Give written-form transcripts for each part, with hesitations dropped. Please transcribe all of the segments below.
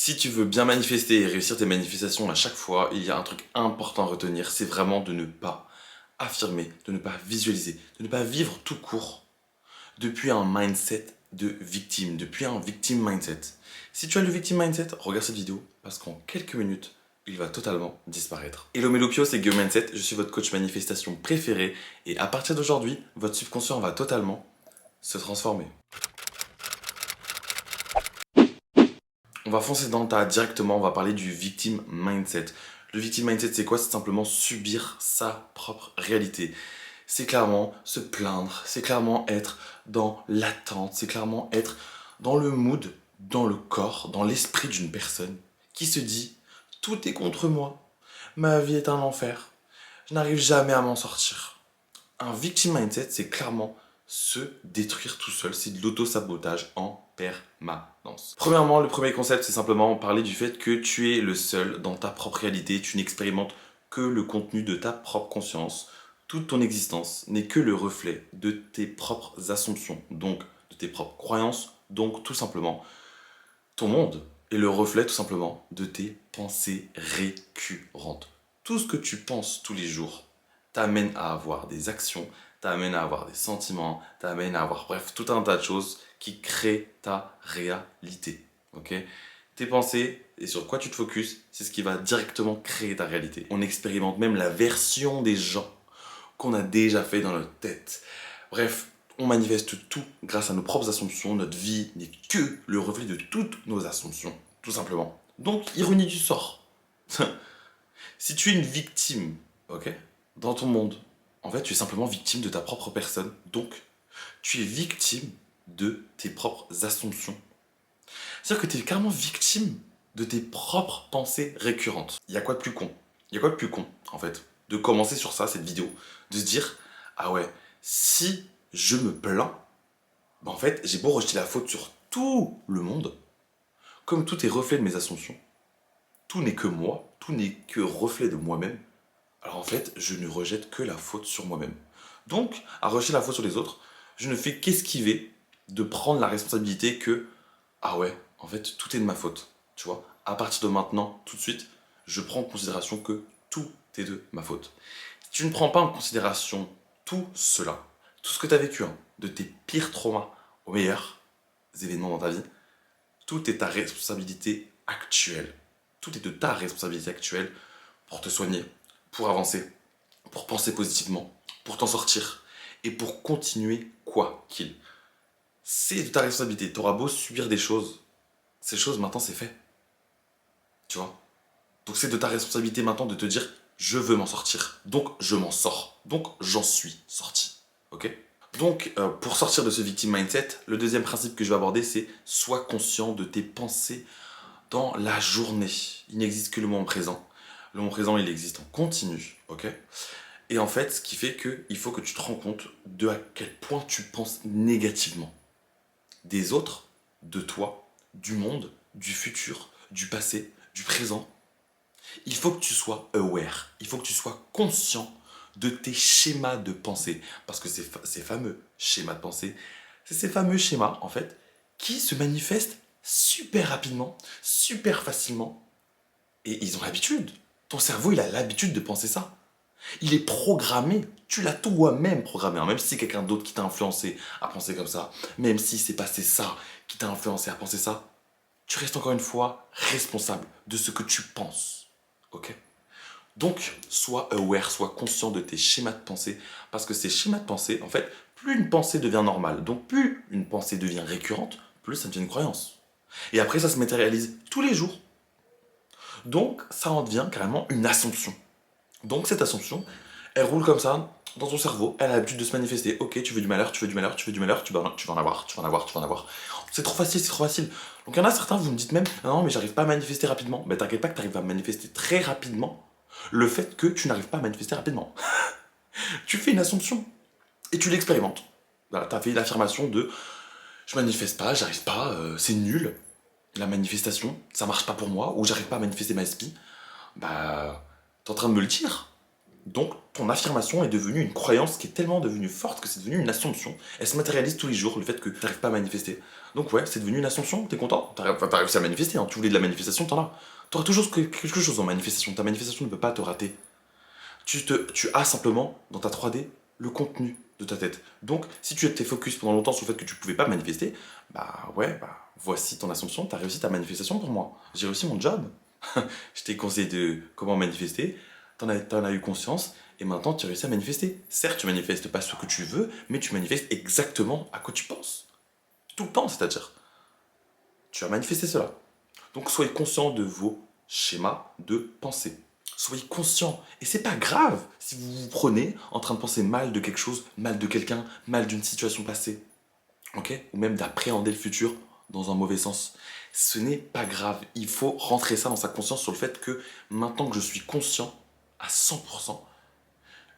Si tu veux bien manifester et réussir tes manifestations à chaque fois, il y a un truc important à retenir, c'est vraiment de ne pas affirmer, de ne pas visualiser, de ne pas vivre tout court depuis un mindset de victime, depuis un victim mindset. Si tu as le victim mindset, regarde cette vidéo parce qu'en quelques minutes, il va totalement disparaître. Hello Melopio, c'est Guillaume Mindset, je suis votre coach manifestation préféré et à partir d'aujourd'hui, votre subconscient va totalement se transformer. On va foncer dans le tas directement, on va parler du victim mindset. Le victim mindset, c'est quoi? C'est simplement subir sa propre réalité. C'est clairement se plaindre, c'est clairement être dans l'attente, c'est clairement être dans le mood, dans le corps, dans l'esprit d'une personne qui se dit « Tout est contre moi, ma vie est un enfer, je n'arrive jamais à m'en sortir ». Un victim mindset, c'est clairement se détruire tout seul, c'est de l'auto-sabotage en permanence. Premièrement, le premier concept, c'est simplement parler du fait que tu es le seul dans ta propre réalité, tu n'expérimentes que le contenu de ta propre conscience. Toute ton existence n'est que le reflet de tes propres assumptions, donc de tes propres croyances, donc tout simplement ton monde est le reflet tout simplement de tes pensées récurrentes. Tout ce que tu penses tous les jours t'amène à avoir des actions, t'amène à avoir des sentiments, t'amène à avoir, bref, tout un tas de choses qui créent ta réalité. Ok? Tes pensées et sur quoi tu te focuses, c'est ce qui va directement créer ta réalité. On expérimente même la version des gens qu'on a déjà fait dans notre tête. Bref, on manifeste tout grâce à nos propres assumptions. Notre vie n'est que le reflet de toutes nos assumptions, tout simplement. Donc, ironie du sort. Si tu es une victime, ok, dans ton monde, en fait, tu es simplement victime de ta propre personne. Donc, tu es victime de tes propres assumptions. C'est-à-dire que tu es carrément victime de tes propres pensées récurrentes. Il y a quoi de plus con? Il y a quoi de plus con, en fait, de commencer sur ça, cette vidéo, de se dire, ah ouais, si je me plains, en fait, j'ai beau rejeter la faute sur tout le monde, comme tout est reflet de mes assumptions, tout n'est que moi, tout n'est que reflet de moi-même, alors en fait, je ne rejette que la faute sur moi-même. Donc, à rejeter la faute sur les autres, je ne fais qu'esquiver de prendre la responsabilité que, ah ouais, en fait, tout est de ma faute. Tu vois, à partir de maintenant, tout de suite, je prends en considération que tout est de ma faute. Si tu ne prends pas en considération tout cela, tout ce que tu as vécu, hein, de tes pires traumas aux meilleurs événements dans ta vie, tout est ta responsabilité actuelle. Tout est de ta responsabilité actuelle pour te soigner, pour avancer, pour penser positivement, pour t'en sortir et pour continuer quoi qu'il. C'est de ta responsabilité. Tu auras beau subir des choses, ces choses maintenant c'est fait. Tu vois? Donc c'est de ta responsabilité maintenant de te dire je veux m'en sortir. Donc je m'en sors. Donc j'en suis sorti. Ok? Donc pour sortir de ce victim mindset, le deuxième principe que je vais aborder c'est sois conscient de tes pensées dans la journée. Il n'existe que le moment présent. Le moment présent, il existe en continu, ok? Et en fait, ce qui fait qu'il faut que tu te rends compte de à quel point tu penses négativement. Des autres, de toi, du monde, du futur, du passé, du présent. Il faut que tu sois aware, il faut que tu sois conscient de tes schémas de pensée. Parce que ces fameux schémas de pensée, c'est ces fameux schémas, en fait, qui se manifestent super rapidement, super facilement. Et ils ont l'habitude. Ton cerveau, il a l'habitude de penser ça. Il est programmé. Tu l'as toi-même programmé. Hein. Même si c'est quelqu'un d'autre qui t'a influencé à penser comme ça, même si c'est passé ça qui t'a influencé à penser ça, tu restes encore une fois responsable de ce que tu penses. Ok? Donc, sois aware, sois conscient de tes schémas de pensée. Parce que ces schémas de pensée, en fait, plus une pensée devient normale, donc plus une pensée devient récurrente, plus ça devient une croyance. Et après, ça se matérialise tous les jours. Donc, ça en devient carrément une assumption. Donc, cette assumption, elle roule comme ça dans ton cerveau. Elle a l'habitude de se manifester. Ok, tu veux du malheur, tu veux du malheur, tu veux du malheur, tu vas en avoir, tu vas en avoir, tu vas en avoir. C'est trop facile, c'est trop facile. Donc, il y en a certains, vous me dites même, non, mais j'arrive pas à manifester rapidement. Mais t'inquiète pas que tu arrives à manifester très rapidement le fait que tu n'arrives pas à manifester rapidement. Tu fais une assumption et tu l'expérimentes. Voilà, tu as fait une affirmation de je manifeste pas, j'arrive pas, c'est nul. La manifestation, ça marche pas pour moi, ou j'arrive pas à manifester ma SPI. Bah, t'es en train de me le dire. Donc, ton affirmation est devenue une croyance qui est tellement devenue forte que c'est devenu une assumption. Elle se matérialise tous les jours, le fait que tu n'arrives pas à manifester. Donc ouais, c'est devenu une assumption, t'es content? T'as réussi à manifester, hein. Tu voulais de la manifestation, t'en as. T'auras toujours quelque chose en manifestation. Ta manifestation ne peut pas te rater. Tu as simplement, dans ta 3D, le contenu de ta tête. Donc, si tu étais focus pendant longtemps sur le fait que tu pouvais pas manifester, bah ouais, bah voici ton assumption, t'as réussi ta manifestation pour moi. J'ai réussi mon job. Je t'ai conseillé de comment manifester, t'en as eu conscience, et maintenant tu as réussi à manifester. Certes, tu manifestes pas ce que tu veux, mais tu manifestes exactement à quoi tu penses. Tout le temps, c'est-à-dire. Tu as manifesté cela. Donc soyez conscient de vos schémas de pensée. Soyez conscient. Et c'est pas grave si vous vous prenez en train de penser mal de quelque chose, mal de quelqu'un, mal d'une situation passée. Ok? Ou même d'appréhender le futur dans un mauvais sens. Ce n'est pas grave. Il faut rentrer ça dans sa conscience sur le fait que maintenant que je suis conscient à 100%,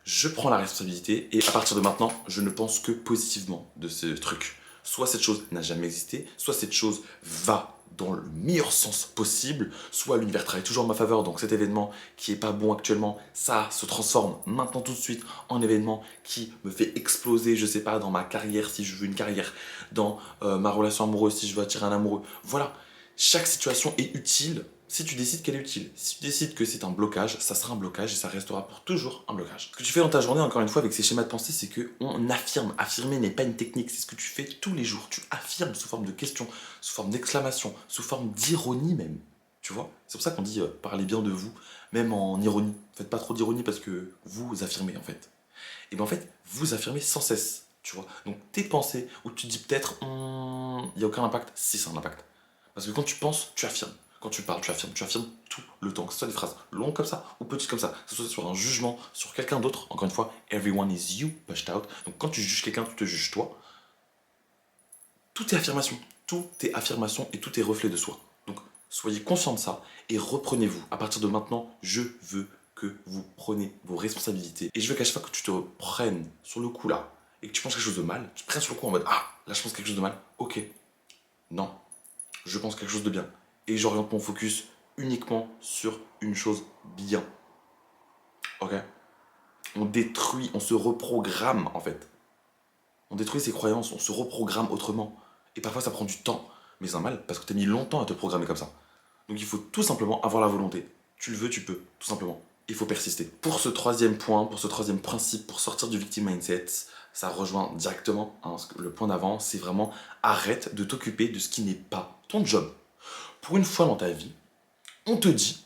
je prends la responsabilité et à partir de maintenant, je ne pense que positivement de ce truc. Soit cette chose n'a jamais existé, soit cette chose va dans le meilleur sens possible, soit l'univers travaille toujours en ma faveur, donc cet événement qui est pas bon actuellement, ça se transforme maintenant tout de suite en événement qui me fait exploser, je sais pas, dans ma carrière si je veux une carrière, dans ma relation amoureuse si je veux attirer un amoureux. Voilà, chaque situation est utile si tu décides qu'elle est utile. Si tu décides que c'est un blocage, ça sera un blocage et ça restera pour toujours un blocage. Ce que tu fais dans ta journée, encore une fois, avec ces schémas de pensée, c'est que on affirme. Affirmer n'est pas une technique, c'est ce que tu fais tous les jours. Tu affirmes sous forme de question, sous forme d'exclamation, sous forme d'ironie même. Tu vois? C'est pour ça qu'on dit parlez bien de vous, même en ironie. Faites pas trop d'ironie parce que vous affirmez en fait. Et bien en fait, vous affirmez sans cesse. Tu vois? Donc tes pensées, où tu te dis peut-être, il n'y a aucun impact, si c'est un impact. Parce que quand tu penses, tu affirmes. Quand tu parles, tu affirmes tout le temps. Que ce soit des phrases longues comme ça ou petites comme ça. Que ce soit sur un jugement, sur quelqu'un d'autre. Encore une fois, everyone is you, pushed out. Donc quand tu juges quelqu'un, tu te juges toi. Tout est affirmation. Tout est affirmation et tout est reflet de soi. Donc soyez conscient de ça et reprenez-vous. À partir de maintenant, je veux que vous preniez vos responsabilités. Et je veux qu'à chaque fois que tu te prennes sur le coup là et que tu penses quelque chose de mal, tu te prennes sur le coup en mode ah, là je pense quelque chose de mal. Ok, non, je pense quelque chose de bien. Et j'oriente mon focus uniquement sur une chose bien. Ok? On détruit, on se reprogramme en fait. On détruit ses croyances, on se reprogramme autrement. Et parfois ça prend du temps, mais c'est normal parce que tu as mis longtemps à te programmer comme ça. Donc il faut tout simplement avoir la volonté. Tu le veux, tu peux, tout simplement. Il faut persister. Pour ce troisième point, pour ce troisième principe, pour sortir du victim mindset, ça rejoint directement hein, le point d'avant, c'est vraiment arrête de t'occuper de ce qui n'est pas ton job. Pour une fois dans ta vie, on te dit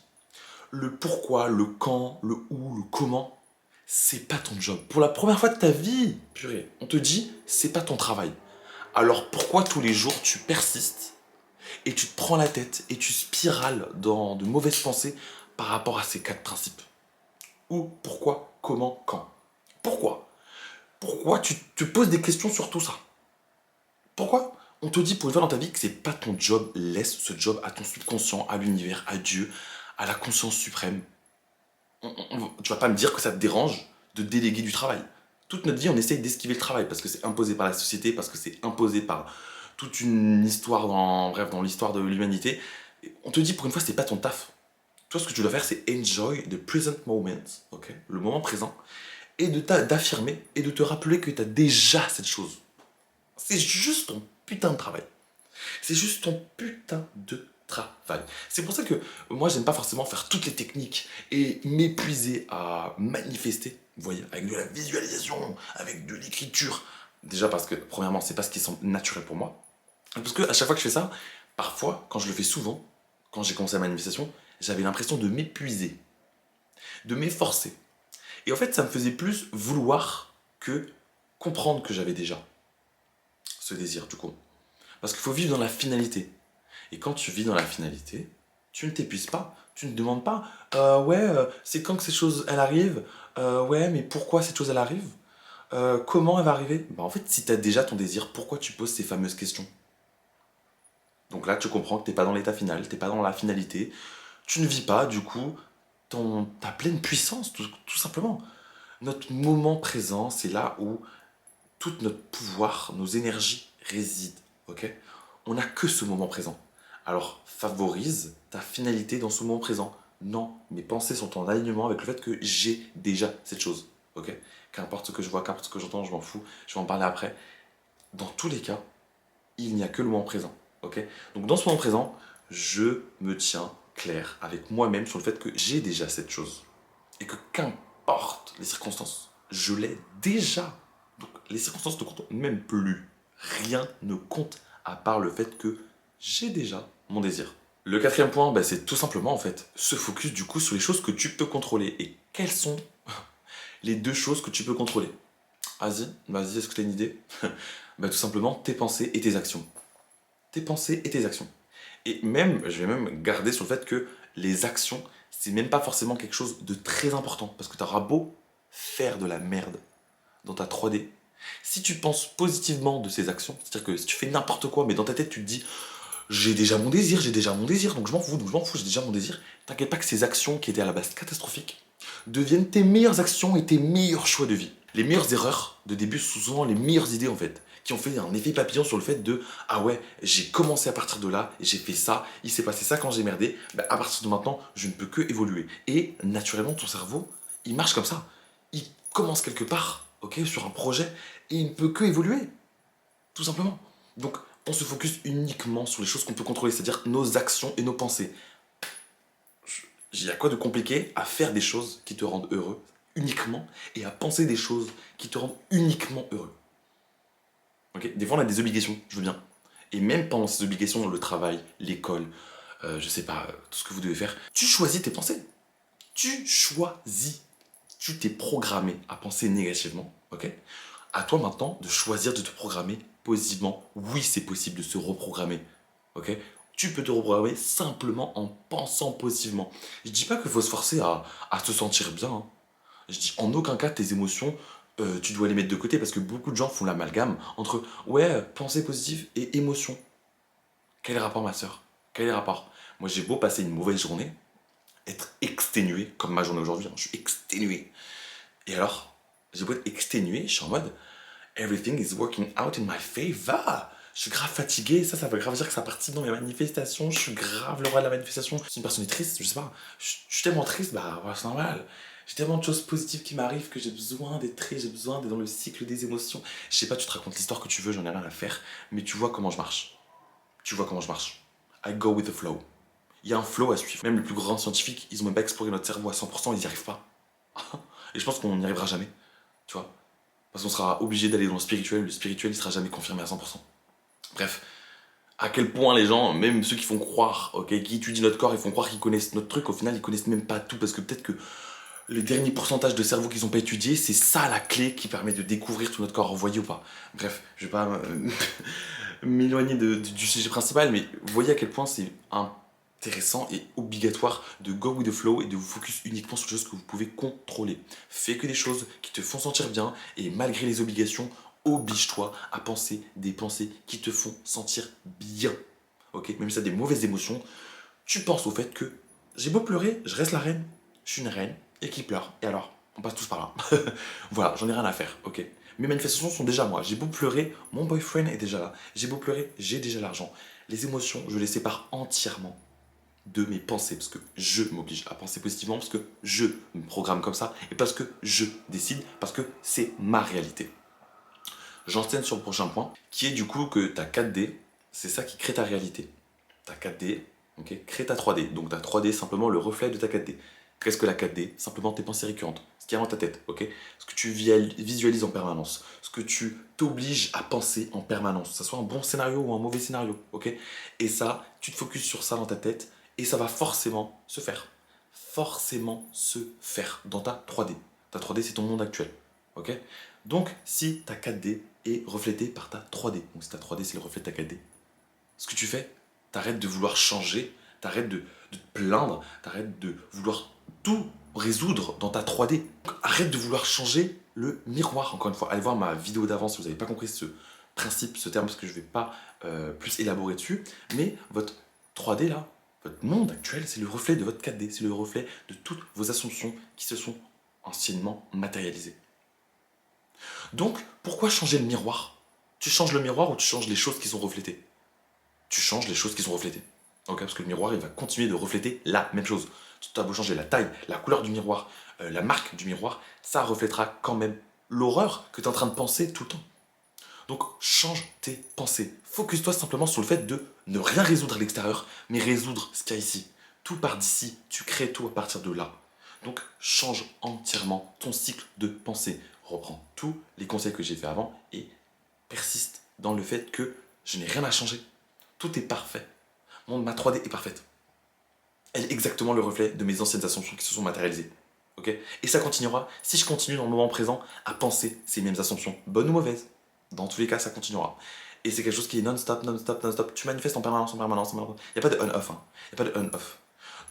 le pourquoi, le quand, le où, le comment, c'est pas ton job. Pour la première fois de ta vie, purée, on te dit c'est pas ton travail. Alors pourquoi tous les jours tu persistes et tu te prends la tête et tu spirales dans de mauvaises pensées par rapport à ces quatre principes? Où, pourquoi, comment, quand? Pourquoi? Pourquoi tu te poses des questions sur tout ça? Pourquoi? On te dit pour une fois dans ta vie que c'est pas ton job. Laisse ce job à ton subconscient, à l'univers, à Dieu, à la conscience suprême. Tu vas pas me dire que ça te dérange de déléguer du travail. Toute notre vie, on essaye d'esquiver le travail parce que c'est imposé par la société, parce que c'est imposé par toute une histoire bref, dans l'histoire de l'humanité. On te dit pour une fois, c'est pas ton taf. Toi, ce que tu dois faire, c'est enjoy the present moment, ok, le moment présent, et d'affirmer et de te rappeler que tu as déjà cette chose. C'est juste ton putain de travail. C'est juste ton putain de travail. C'est pour ça que moi, j'aime pas forcément faire toutes les techniques et m'épuiser à manifester, vous voyez, avec de la visualisation, avec de l'écriture. Déjà parce que, premièrement, c'est pas ce qui semble naturel pour moi. Et parce que à chaque fois que je fais ça, parfois, quand je le fais souvent, quand j'ai commencé la manifestation, j'avais l'impression de m'épuiser, de m'efforcer. Et en fait, ça me faisait plus vouloir que comprendre que j'avais déjà ce désir, du coup. Parce qu'il faut vivre dans la finalité. Et quand tu vis dans la finalité, tu ne t'épuises pas. Tu ne demandes pas, ouais, c'est quand que cette chose, elle arrive. Ouais, mais pourquoi cette chose, elle arrive. Comment elle va arriver. Bah, en fait, si tu as déjà ton désir, pourquoi tu poses ces fameuses questions? Donc là, tu comprends que tu n'es pas dans l'état final, tu n'es pas dans la finalité. Tu ne vis pas, du coup, ta pleine puissance, tout simplement. Notre moment présent, c'est là où tout notre pouvoir, nos énergies résident. Ok? On n'a que ce moment présent. Alors favorise ta finalité dans ce moment présent. Non, mes pensées sont en alignement avec le fait que j'ai déjà cette chose. Ok? Qu'importe ce que je vois, qu'importe ce que j'entends, je m'en fous. Je vais en parler après. Dans tous les cas, il n'y a que le moment présent. Ok? Donc dans ce moment présent, je me tiens clair avec moi-même sur le fait que j'ai déjà cette chose. Et que qu'importe les circonstances, je l'ai déjà. Donc les circonstances ne comptent même plus. Rien ne compte à part le fait que j'ai déjà mon désir. Le quatrième point, bah, c'est tout simplement en fait se focus du coup sur les choses que tu peux contrôler. Et quelles sont les deux choses que tu peux contrôler? Vas-y, est-ce que tu as une idée? Bah, tout simplement tes pensées et tes actions. Tes pensées et tes actions. Et même, je vais même garder sur le fait que les actions, c'est même pas forcément quelque chose de très important. Parce que tu auras beau faire de la merde dans ta 3D. Si tu penses positivement de ces actions, c'est-à-dire que si tu fais n'importe quoi, mais dans ta tête tu te dis j'ai déjà mon désir, donc je m'en fous, j'ai déjà mon désir. T'inquiète pas que ces actions qui étaient à la base catastrophiques deviennent tes meilleures actions et tes meilleurs choix de vie. Les meilleures erreurs de début sont souvent les meilleures idées en fait, qui ont fait un effet papillon sur le fait de ah ouais, j'ai commencé à partir de là, j'ai fait ça, il s'est passé ça quand j'ai merdé, bah, à partir de maintenant, je ne peux que évoluer. Et naturellement, ton cerveau, il marche comme ça. Il commence quelque part, ok, sur un projet, et il ne peut que évoluer, tout simplement. Donc, on se focus uniquement sur les choses qu'on peut contrôler, c'est-à-dire nos actions et nos pensées. Il y a quoi de compliqué à faire des choses qui te rendent heureux uniquement et à penser des choses qui te rendent uniquement heureux. Ok? Des fois, on a des obligations, je veux bien. Et même pendant ces obligations, le travail, l'école, je sais pas, tout ce que vous devez faire, tu choisis tes pensées. Tu choisis. Tu t'es programmé à penser négativement, ok? À toi maintenant de choisir de te programmer positivement. Oui, c'est possible de se reprogrammer, ok? Tu peux te reprogrammer simplement en pensant positivement. Je dis pas qu'il faut se forcer à se sentir bien, hein. Je dis en aucun cas tes émotions, tu dois les mettre de côté parce que beaucoup de gens font l'amalgame entre ouais, pensée positive et émotion. Quel est le rapport, ma soeur? Quel est le rapport? Moi, j'ai beau passer une mauvaise journée, être exténué, comme ma journée aujourd'hui, hein, je suis exténué. Et alors, j'ai beau être exténué, je suis en mode everything is working out in my favor. Je suis grave fatigué, ça veut grave dire que ça participe dans mes manifestations, je suis grave le roi de la manifestation. Si une personne est triste, je sais pas, je suis tellement triste, bah voilà, c'est normal. J'ai tellement de choses positives qui m'arrivent que j'ai besoin d'être triste, j'ai besoin d'être dans le cycle des émotions. Je sais pas, tu te racontes l'histoire que tu veux, j'en ai rien à faire, mais tu vois comment je marche. Tu vois comment je marche. I go with the flow. Il y a un flow à suivre. Même les plus grands scientifiques, ils ont même pas exploré notre cerveau à 100%, ils n'y arrivent pas. Et je pense qu'on n'y arrivera jamais, tu vois. Parce qu'on sera obligé d'aller dans le spirituel il sera jamais confirmé à 100%. Bref, à quel point les gens, même ceux qui font croire, ok, qui étudient notre corps, ils font croire qu'ils connaissent notre truc, au final ils connaissent même pas tout, parce que peut-être que le dernier pourcentage de cerveau qu'ils n'ont pas étudié, c'est ça la clé qui permet de découvrir tout notre corps, vous voyez ou pas? Bref, je vais pas m'éloigner du sujet principal, mais vous voyez à quel point c'est intéressant et obligatoire de go with the flow et de vous focus uniquement sur les choses que vous pouvez contrôler. Fais que des choses qui te font sentir bien et malgré les obligations, oblige-toi à penser des pensées qui te font sentir bien. Ok? Même si tu as des mauvaises émotions, tu penses au fait que j'ai beau pleurer, je reste la reine. Je suis une reine et qui pleure. Et alors, on passe tous par là. Voilà, j'en ai rien à faire, ok? Mes manifestations sont déjà moi. J'ai beau pleurer, mon boyfriend est déjà là. J'ai beau pleurer, j'ai déjà l'argent. Les émotions, je les sépare entièrement de mes pensées, parce que je m'oblige à penser positivement, parce que je me programme comme ça, et parce que je décide, parce que c'est ma réalité. J'enseigne sur le prochain point, qui est du coup que ta 4D, c'est ça qui crée ta réalité. Ta 4D, ok, crée ta 3D. Donc ta 3D, simplement le reflet de ta 4D. Qu'est-ce que la 4D? Simplement tes pensées récurrentes, ce qui est dans ta tête, ok? Ce que tu visualises en permanence, ce que tu t'obliges à penser en permanence, que ce soit un bon scénario ou un mauvais scénario, ok? Et ça, tu te focuses sur ça dans ta tête, et ça va forcément se faire. Forcément se faire dans ta 3D. Ta 3D, c'est ton monde actuel, ok? Donc, si ta 4D est reflétée par ta 3D, donc si ta 3D, c'est le reflet de ta 4D, ce que tu fais, t'arrêtes de vouloir changer, t'arrêtes de te plaindre, t'arrêtes de vouloir tout résoudre dans ta 3D. Arrête de vouloir changer le miroir, encore une fois. Allez voir ma vidéo d'avant si vous n'avez pas compris ce principe, ce terme, parce que je ne vais pas plus élaborer dessus. Mais votre 3D là, votre monde actuel, c'est le reflet de votre 4D, c'est le reflet de toutes vos assumptions qui se sont anciennement matérialisées. Donc, pourquoi changer le miroir? Tu changes le miroir ou tu changes les choses qui sont reflétées? Tu changes les choses qui sont reflétées. Ok, parce que le miroir, il va continuer de refléter la même chose. Tu as beau changer la taille, la couleur du miroir, la marque du miroir, ça reflètera quand même l'horreur que tu es en train de penser tout le temps. Donc change tes pensées. Focus-toi simplement sur le fait de ne rien résoudre à l'extérieur, mais résoudre ce qu'il y a ici. Tout part d'ici, tu crées tout à partir de là. Donc change entièrement ton cycle de pensée. Reprends tous les conseils que j'ai fait avant et persiste dans le fait que je n'ai rien à changer. Tout est parfait. Ma 3D est parfaite. Elle est exactement le reflet de mes anciennes assumptions qui se sont matérialisées. Ok. Et ça continuera si je continue dans le moment présent à penser ces mêmes assumptions, bonnes ou mauvaises. Dans tous les cas, ça continuera. Et c'est quelque chose qui est non-stop, non-stop, non-stop. Tu manifestes en permanence, en permanence, en permanence. Il n'y a pas de on-off. Hein. Il n'y a pas de on-off.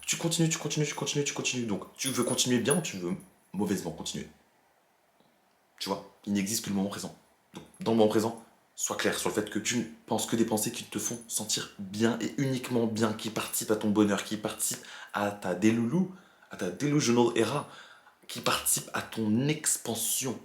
Tu continues, tu continues, tu continues, tu continues. Donc, tu veux continuer bien ou tu veux mauvaisement continuer. Tu vois, il n'existe que le moment présent. Donc, dans le moment présent, sois clair sur le fait que tu ne penses que des pensées qui te font sentir bien et uniquement bien, qui participent à ton bonheur, qui participent à ta déloulou, à ta delusional era, qui participent à ton expansion.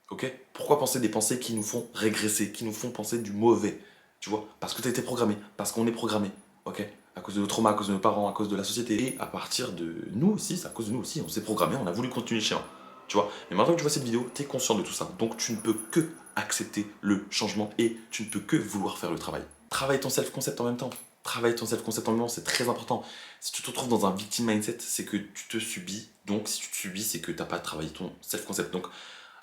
Ok. Pourquoi penser des pensées qui nous font régresser, qui nous font penser du mauvais? Tu vois, parce que tu as été programmé, parce qu'on est programmé. Ok. À cause de nos traumas, à cause de nos parents, à cause de la société. Et à partir de nous aussi, c'est à cause de nous aussi. On s'est programmé, on a voulu continuer le chien. Tu vois. Mais maintenant que tu vois cette vidéo, tu es conscient de tout ça. Donc tu ne peux que accepter le changement et tu ne peux que vouloir faire le travail. Travaille ton self-concept en même temps. Travaille ton self-concept en même temps, c'est très important. Si tu te retrouves dans un victim mindset, c'est que tu te subis. Donc si tu te subis, c'est que tu n'as pas travaillé ton self-concept. Donc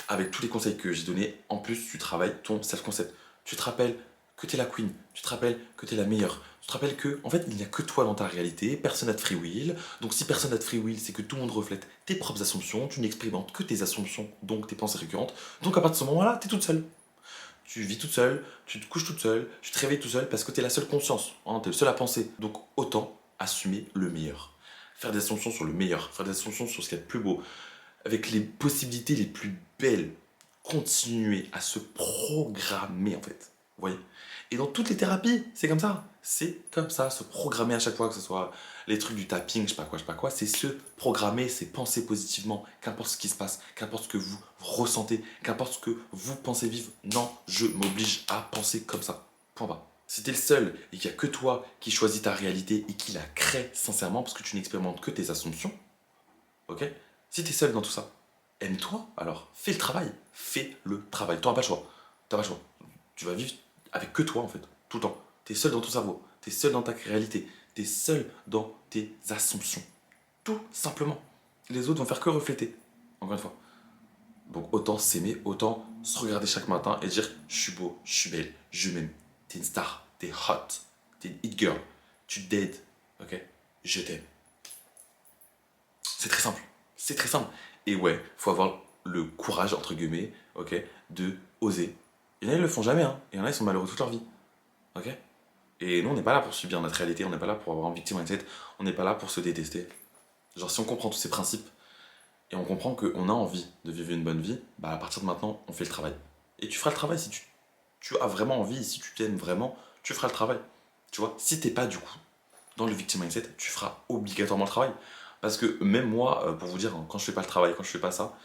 avec tous les conseils que j'ai donnés, en plus tu travailles ton self-concept. Tu te rappelles que tu es la queen, tu te rappelles que tu es la meilleure, tu te rappelles que, en fait, il n'y a que toi dans ta réalité, personne n'a de free will. Donc si personne n'a de free will, c'est que tout le monde reflète tes propres assumptions, tu n'expérimentes que tes assumptions, donc tes pensées récurrentes. Donc à partir de ce moment-là, tu es toute seule. Tu vis toute seule, tu te couches toute seule, tu te réveilles toute seule parce que tu es la seule conscience, hein, tu es le seul à penser. Donc autant assumer le meilleur. Faire des assumptions sur le meilleur, faire des assumptions sur ce qu'il y a de plus beau, avec les possibilités les plus belles, continuer à se programmer en fait. Vous voyez. Et dans toutes les thérapies, c'est comme ça. C'est comme ça, se programmer à chaque fois, que ce soit les trucs du tapping, je sais pas quoi, c'est se programmer, c'est penser positivement, qu'importe ce qui se passe, qu'importe ce que vous ressentez, qu'importe ce que vous pensez vivre. Non, je m'oblige à penser comme ça. Point bas. Si t'es le seul et qu'il n'y a que toi qui choisis ta réalité et qui la crée sincèrement, parce que tu n'expérimentes que tes assumptions, ok. Si t'es seul dans tout ça, aime-toi, alors fais le travail. Fais le travail. T'auras pas le choix. T'as pas le choix. Tu vas vivre avec que toi en fait, tout le temps. T'es seul dans ton cerveau. T'es seul dans ta réalité. T'es seul dans tes assumptions. Tout simplement. Les autres vont faire que refléter. Encore une fois. Donc autant s'aimer, autant se regarder chaque matin et dire je suis beau, je suis belle, je m'aime. T'es une star, t'es hot, t'es une hit girl, tu dates, ok. Je t'aime. C'est très simple. C'est très simple. Et ouais, faut avoir le courage, entre guillemets, ok, de oser. Il y en a, ils le font jamais, hein. Il y en a, ils sont malheureux toute leur vie. Ok. Et nous, on n'est pas là pour subir notre réalité, on n'est pas là pour avoir un victim mindset, on n'est pas là pour se détester. Genre, si on comprend tous ces principes et on comprend qu'on a envie de vivre une bonne vie, bah à partir de maintenant, on fait le travail. Et tu feras le travail si tu as vraiment envie, si tu t'aimes vraiment, tu feras le travail. Tu vois, si t'es pas du coup dans le victim mindset, tu feras obligatoirement le travail. Parce que même moi, pour vous dire, hein, quand je fais pas le travail, quand je fais pas ça,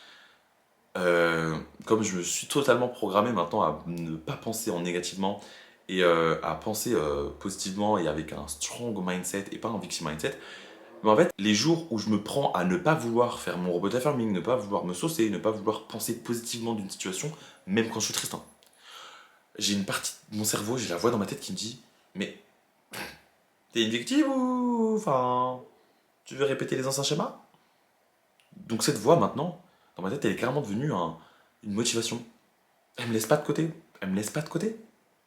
comme je me suis totalement programmé maintenant à ne pas penser en négativement et à penser positivement et avec un strong mindset et pas un victim mindset, mais en fait, les jours où je me prends à ne pas vouloir faire mon robot farming, ne pas vouloir me saucer, ne pas vouloir penser positivement d'une situation, même quand je suis triste, hein, j'ai une partie de mon cerveau, j'ai la voix dans ma tête qui me dit mais t'es une victime ou enfin tu veux répéter les anciens schémas? Donc cette voix maintenant, dans ma tête, elle est carrément devenue une motivation. Elle me laisse pas de côté. Elle me laisse pas de côté.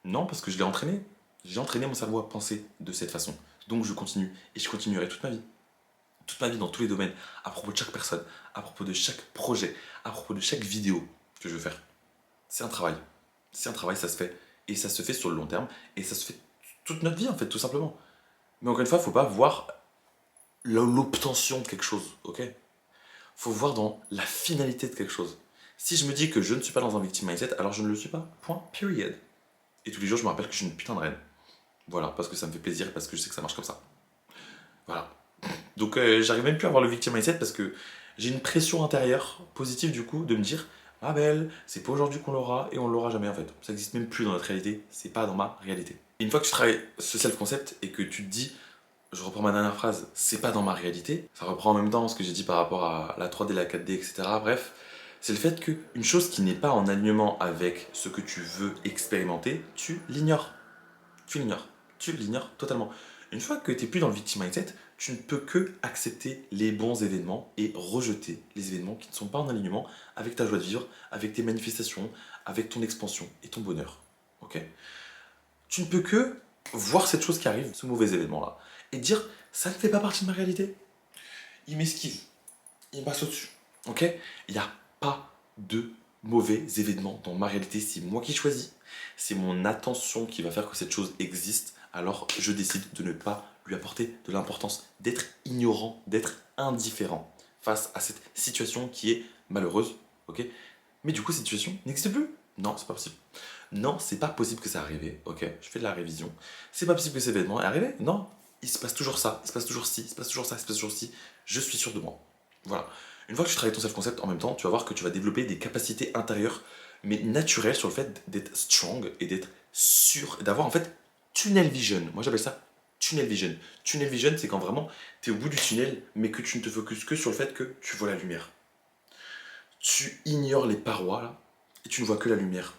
Non, parce que je l'ai entraîné. J'ai entraîné mon cerveau à penser de cette façon. Donc je continue. Et je continuerai toute ma vie. Toute ma vie dans tous les domaines. À propos de chaque personne. À propos de chaque projet. À propos de chaque vidéo que je veux faire. C'est un travail. C'est un travail, ça se fait. Et ça se fait sur le long terme. Et ça se fait toute notre vie, en fait, tout simplement. Mais encore une fois, il ne faut pas voir l'obtention de quelque chose. Ok? Faut voir dans la finalité de quelque chose. Si je me dis que je ne suis pas dans un victim mindset, alors je ne le suis pas. Point. Period. Et tous les jours, je me rappelle que je suis une putain de reine. Voilà, parce que ça me fait plaisir, parce que je sais que ça marche comme ça. Voilà. Donc j'arrive même plus à avoir le victim mindset parce que j'ai une pression intérieure positive du coup de me dire ah belle, c'est pas aujourd'hui qu'on l'aura et on l'aura jamais en fait. Ça existe même plus dans notre réalité, c'est pas dans ma réalité. Et une fois que tu travailles ce self-concept et que tu te dis je reprends ma dernière phrase, c'est pas dans ma réalité. Ça reprend en même temps ce que j'ai dit par rapport à la 3D, la 4D, etc. Bref, c'est le fait qu'une chose qui n'est pas en alignement avec ce que tu veux expérimenter, tu l'ignores. Tu l'ignores. Tu l'ignores totalement. Une fois que tu n'es plus dans le victim mindset, tu ne peux que accepter les bons événements et rejeter les événements qui ne sont pas en alignement avec ta joie de vivre, avec tes manifestations, avec ton expansion et ton bonheur. Ok? Tu ne peux que voir cette chose qui arrive, ce mauvais événement-là, et dire ça ne fait pas partie de ma réalité. Il m'esquive, il me passe au-dessus. Ok? Il n'y a pas de mauvais événements dans ma réalité. C'est moi qui choisis. C'est mon attention qui va faire que cette chose existe. Alors je décide de ne pas lui apporter de l'importance, d'être ignorant, d'être indifférent face à cette situation qui est malheureuse. Ok? Mais du coup, cette situation n'existe plus. Non, c'est pas possible. Non, c'est pas possible que ça arrive. Ok, je fais de la révision. C'est pas possible que cet événement est arrivé. Non, il se passe toujours ça, il se passe toujours ci, il se passe toujours ça, il se passe toujours ci. Je suis sûr de moi. Voilà. Une fois que tu travailles ton self-concept en même temps, tu vas voir que tu vas développer des capacités intérieures, mais naturelles sur le fait d'être strong et d'être sûr, d'avoir en fait tunnel vision. Moi j'appelle ça tunnel vision. Tunnel vision, c'est quand vraiment tu es au bout du tunnel, mais que tu ne te focuses que sur le fait que tu vois la lumière. Tu ignores les parois là, et tu ne vois que la lumière.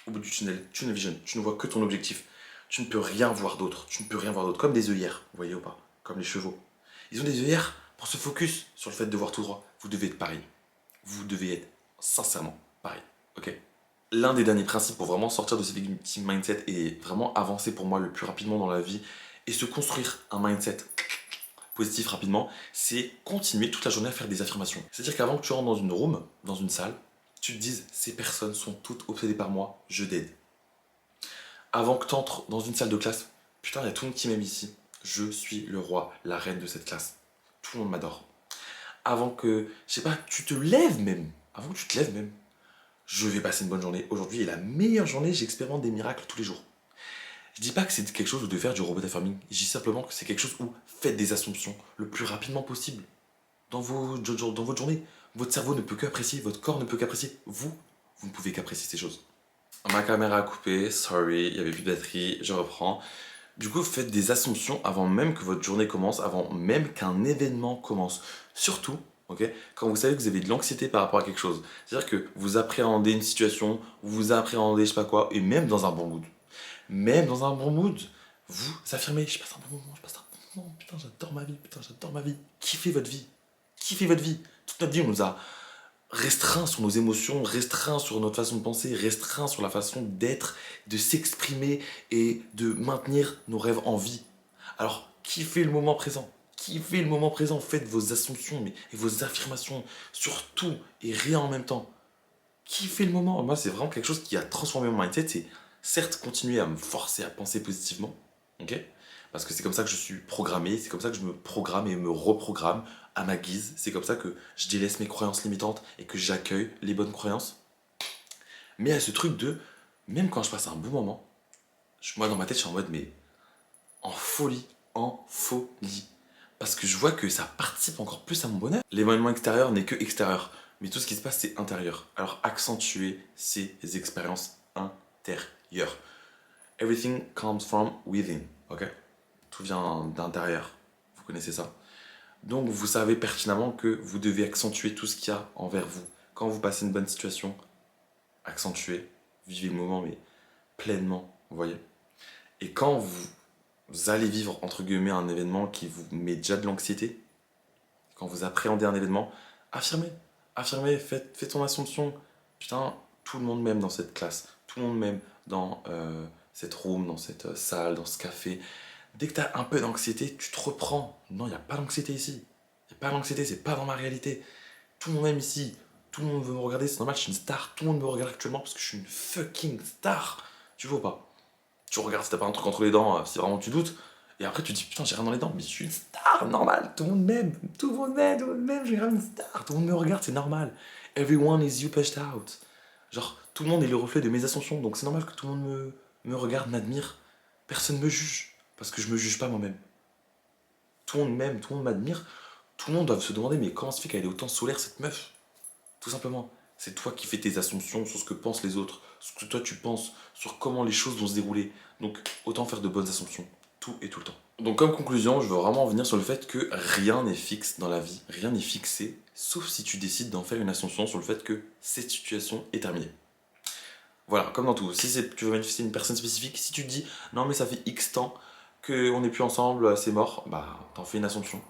Au bout du tunnel vision, tu ne vois que ton objectif. Tu ne peux rien voir d'autre. Tu ne peux rien voir d'autre. Comme des œillères, vous voyez ou pas? Comme les chevaux. Ils ont des œillères pour se focus sur le fait de voir tout droit. Vous devez être pareil. Vous devez être sincèrement pareil. Ok? L'un des derniers principes pour vraiment sortir de ce victim mindset et vraiment avancer pour moi le plus rapidement dans la vie et se construire un mindset positif rapidement, c'est continuer toute la journée à faire des affirmations. C'est-à-dire qu'avant que tu rentres dans une room, dans une salle, tu te dises ces personnes sont toutes obsédées par moi, je d'aide. Avant que tu entres dans une salle de classe, putain, il y a tout le monde qui m'aime ici. Je suis le roi, la reine de cette classe. Tout le monde m'adore. Avant que, je sais pas, tu te lèves même. Avant que tu te lèves même. Je vais passer une bonne journée. Aujourd'hui est la meilleure journée, j'expérimente des miracles tous les jours. Je dis pas que c'est quelque chose où de faire du robot affirming. Je dis simplement que c'est quelque chose où faites des assumptions le plus rapidement possible. Dans votre journée. Votre cerveau ne peut qu'apprécier, votre corps ne peut qu'apprécier. Vous ne pouvez qu'apprécier ces choses. Ma caméra a coupé, sorry, il n'y avait plus de batterie, je reprends. Du coup, faites des assumptions avant même que votre journée commence, avant même qu'un événement commence. Surtout, ok, quand vous savez que vous avez de l'anxiété par rapport à quelque chose. C'est-à-dire que vous appréhendez une situation, vous appréhendez je sais pas quoi, et même dans un bon mood. Même dans un bon mood, vous affirmez, je passe un bon moment, je passe un bon moment, putain j'adore ma vie, putain j'adore ma vie. Kiffez votre vie. Kiffez votre vie. Toute notre vie, on nous a restreint sur nos émotions, restreint sur notre façon de penser, restreint sur la façon d'être, de s'exprimer et de maintenir nos rêves en vie. Alors, kiffez le moment présent. Kiffez le moment présent. Faites vos assumptions et vos affirmations sur tout et rien en même temps. Kiffez le moment. Moi, c'est vraiment quelque chose qui a transformé mon mindset. C'est certes continuer à me forcer à penser positivement, ok? Parce que c'est comme ça que je suis programmé, c'est comme ça que je me programme et me reprogramme à ma guise. C'est comme ça que je délaisse mes croyances limitantes et que j'accueille les bonnes croyances. Mais à ce truc de, même quand je passe un bon moment, moi dans ma tête je suis en mode mais en folie, en folie. Parce que je vois que ça participe encore plus à mon bonheur. L'événement extérieur n'est que extérieur, mais tout ce qui se passe c'est intérieur. Alors accentuez ces expériences intérieures. Everything comes from within, ok? Tout vient d'intérieur. Vous connaissez ça? Donc vous savez pertinemment que vous devez accentuer tout ce qu'il y a envers vous. Quand vous passez une bonne situation, accentuez, vivez le moment mais pleinement, vous voyez. Et quand vous allez vivre entre guillemets un événement qui vous met déjà de l'anxiété, quand vous appréhendez un événement, affirmez, affirmez, faites ton assumption. Putain, tout le monde m'aime dans cette classe, tout le monde m'aime dans cette room, dans cette salle, dans ce café. Dès que tu as un peu d'anxiété, tu te reprends. Non, il n'y a pas d'anxiété ici. Il n'y a pas d'anxiété, c'est pas dans ma réalité. Tout le monde m'aime ici. Tout le monde veut me regarder, c'est normal, je suis une star. Tout le monde me regarde actuellement parce que je suis une fucking star. Tu vois ou pas? Tu regardes si t'as pas un truc entre les dents, si vraiment tu doutes. Et après tu te dis putain, j'ai rien dans les dents, mais je suis une star, normal. Tout le monde m'aime. Tout le monde m'aime, tout le monde m'aime, je suis une star. Tout le monde me regarde, c'est normal. Everyone is you pushed out. Genre, tout le monde est le reflet de mes ascensions, donc c'est normal que tout le monde me regarde, m'admire. Personne me juge. Parce que je me juge pas moi-même. Tout le monde m'aime, tout le monde m'admire. Tout le monde doit se demander mais comment se fait qu'elle est autant solaire cette meuf? Tout simplement. C'est toi qui fais tes assumptions sur ce que pensent les autres, ce que toi tu penses, sur comment les choses vont se dérouler. Donc autant faire de bonnes assumptions, tout et tout le temps. Donc comme conclusion, je veux vraiment en venir sur le fait que rien n'est fixe dans la vie, rien n'est fixé, sauf si tu décides d'en faire une assumption sur le fait que cette situation est terminée. Voilà, comme dans tout, si tu veux manifester une personne spécifique, si tu te dis non mais ça fait X temps qu'on n'est plus ensemble, c'est mort, bah t'en fais une assumption.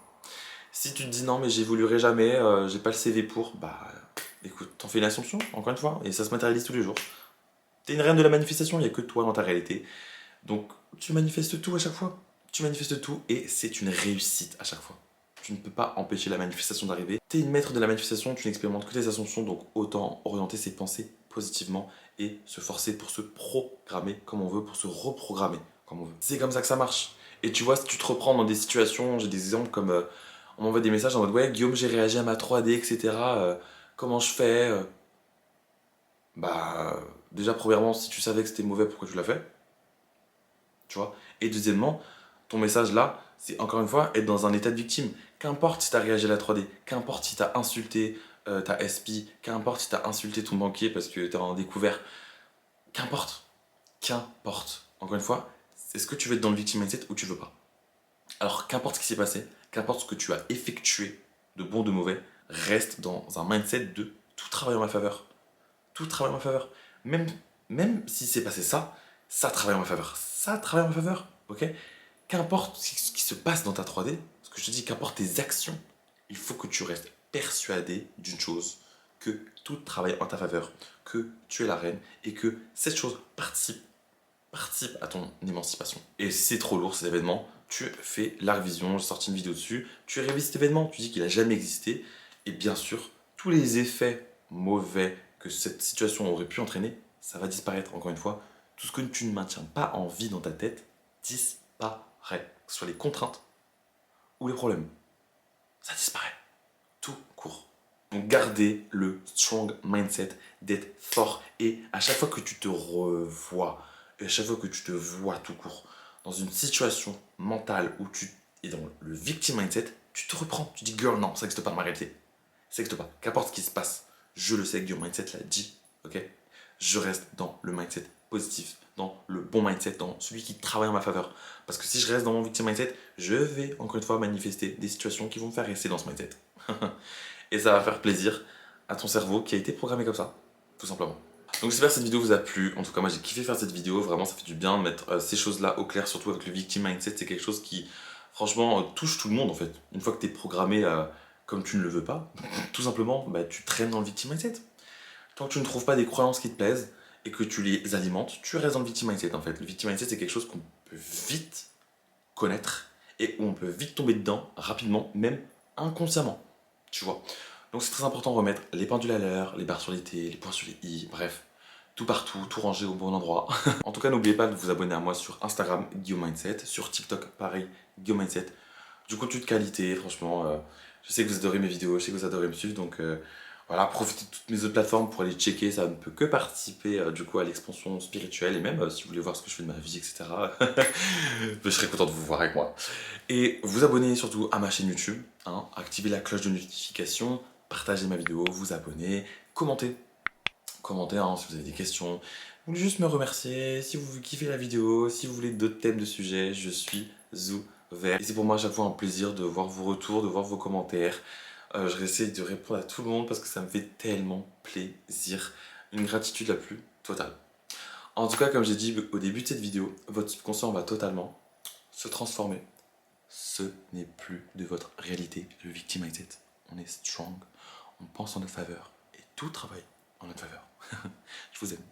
Si tu te dis non mais j'évoluerai jamais, j'ai pas le CV pour, bah écoute, t'en fais une assumption, encore une fois, et ça se matérialise tous les jours. T'es une reine de la manifestation, il n'y a que toi dans ta réalité. Donc tu manifestes tout à chaque fois. Tu manifestes tout et c'est une réussite à chaque fois. Tu ne peux pas empêcher la manifestation d'arriver. T'es une maître de la manifestation, tu n'expérimentes que tes assumptions, donc autant orienter ses pensées positivement et se forcer pour se programmer comme on veut, pour se reprogrammer comme on veut. C'est comme ça que ça marche. Et tu vois, si tu te reprends dans des situations, j'ai des exemples comme on m'envoie des messages en mode ouais Guillaume j'ai réagi à ma 3D etc. Comment je fais Bah déjà premièrement si tu savais que c'était mauvais pourquoi tu l'as fait, tu vois. Et deuxièmement, ton message là, c'est encore une fois être dans un état de victime. Qu'importe si t'as réagi à la 3D, qu'importe si t'as insulté ta SP, qu'importe si t'as insulté ton banquier parce que t'as en découvert, qu'importe, qu'importe. Encore une fois, est-ce que tu veux être dans le victim mindset ou tu veux pas? Alors qu'importe ce qui s'est passé, qu'importe ce que tu as effectué, de bon, de mauvais, reste dans un mindset de tout travaille en ma faveur. Tout travaille en ma faveur. Même, même si c'est passé ça, ça travaille en ma faveur. Ça travaille en ma faveur, ok? Qu'importe ce qui se passe dans ta 3D, ce que je te dis, qu'importe tes actions, il faut que tu restes persuadé d'une chose, que tout travaille en ta faveur, que tu es la reine et que cette chose participe à ton émancipation. Et si c'est trop lourd cet événement, tu fais la révision, j'ai sorti une vidéo dessus, tu révises cet événement, tu dis qu'il n'a jamais existé, et bien sûr, tous les effets mauvais que cette situation aurait pu entraîner, ça va disparaître encore une fois. Tout ce que tu ne maintiens pas en vie dans ta tête disparaît. Que ce soit les contraintes ou les problèmes. Ça disparaît. Tout court. Donc gardez le strong mindset d'être fort. Et à chaque fois que tu te revois, et à chaque fois que tu te vois tout court, dans une situation mentale où tu es dans le victim mindset, tu te reprends. Tu dis girl, non, ça n'existe pas dans ma réalité. Ça n'existe pas. Qu'importe ce qui se passe, je le sais que Guillaume Mindset l'a dit. Ok, je reste dans le mindset positif, dans le bon mindset, dans celui qui travaille en ma faveur. Parce que si je reste dans mon victim mindset, je vais encore une fois manifester des situations qui vont me faire rester dans ce mindset. Et ça va faire plaisir à ton cerveau qui a été programmé comme ça, tout simplement. Donc j'espère que cette vidéo vous a plu. En tout cas, moi j'ai kiffé faire cette vidéo. Vraiment, ça fait du bien de mettre ces choses-là au clair, surtout avec le victim mindset. C'est quelque chose qui, franchement, touche tout le monde en fait. Une fois que tu es programmé comme tu ne le veux pas, tout simplement, bah, tu traînes dans le victim mindset. Tant que tu ne trouves pas des croyances qui te plaisent et que tu les alimentes, tu restes dans le victim mindset en fait. Le victim mindset, c'est quelque chose qu'on peut vite connaître et où on peut vite tomber dedans rapidement, même inconsciemment. Tu vois. Donc c'est très important de remettre les pendules à l'heure, les barres sur les T, les points sur les I, bref, tout partout, tout rangé au bon endroit. En tout cas, n'oubliez pas de vous abonner à moi sur Instagram, Guillaume Mindset, sur TikTok, pareil, Guillaume Mindset. Du contenu de qualité, franchement, je sais que vous adorez mes vidéos, je sais que vous adorez me suivre, donc voilà, profitez de toutes mes autres plateformes pour aller checker, ça ne peut que participer du coup à l'expansion spirituelle, et même si vous voulez voir ce que je fais de ma vie, etc., je serais content de vous voir avec moi. Et vous abonnez surtout à ma chaîne YouTube, hein, activez la cloche de notification, partagez ma vidéo, vous abonnez, commentez. Commentez hein, si vous avez des questions. Vous voulez juste me remercier, si vous kiffez la vidéo, si vous voulez d'autres thèmes de sujets, je suis ouvert. Et c'est pour moi à chaque fois un plaisir de voir vos retours, de voir vos commentaires. Je vais essayer de répondre à tout le monde parce que ça me fait tellement plaisir. Une gratitude la plus totale. En tout cas, comme j'ai dit au début de cette vidéo, votre subconscient va totalement se transformer. Ce n'est plus de votre réalité, le victim mindset. On est strong, on pense en notre faveur et tout travaille en notre faveur. Je vous aime.